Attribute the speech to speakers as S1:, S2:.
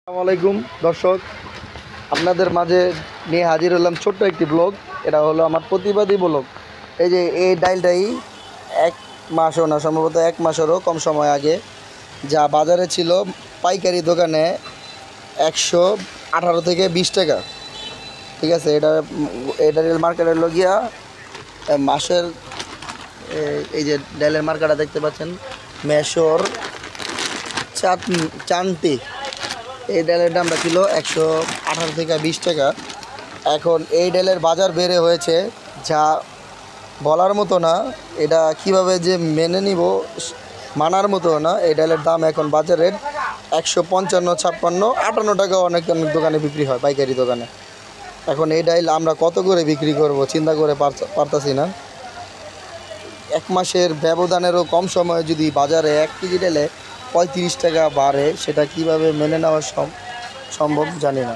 S1: আসসালামু আলাইকুম দর্শক, আপনাদের মাঝে নিয়ে হাজির হলাম ছোট্ট একটি ব্লগ। এটা হলো আমার প্রতিবাদী ব্লগ। এই যে এই ডাইলটাই এক মাসও না, সম্ভবত এক মাসেরও কম সময় আগে যা বাজারে ছিল পাইকারি দোকানে 118 থেকে 20 টাকা। ঠিক আছে, এটা মার্কেটের লগিয়া মাসের এই যে ডাইলের মার্কেটটা দেখতে পাচ্ছেন, মেশোর চানটি। এই ডালের দামটা ছিল 118 থেকে 20 টাকা। এখন এই ডালের বাজার বেড়ে হয়েছে যা বলার মতো না। এটা কিভাবে যে মেনে নিব মানার মতো না। এই ডালের দাম এখন বাজারের 155, 56, 58 টাকা অনেক অনেক দোকানে বিক্রি হয়, পাইকারি দোকানে। এখন এই ডাল আমরা কত করে বিক্রি করব চিন্তা করে পারতাছি না। এক মাসের ব্যবধানেরও কম সময়ে যদি বাজারে 1 কেজি ডালে 35 টাকা বাড়ে, সেটা কিভাবে মেনে নেওয়া সম্ভব জানি না।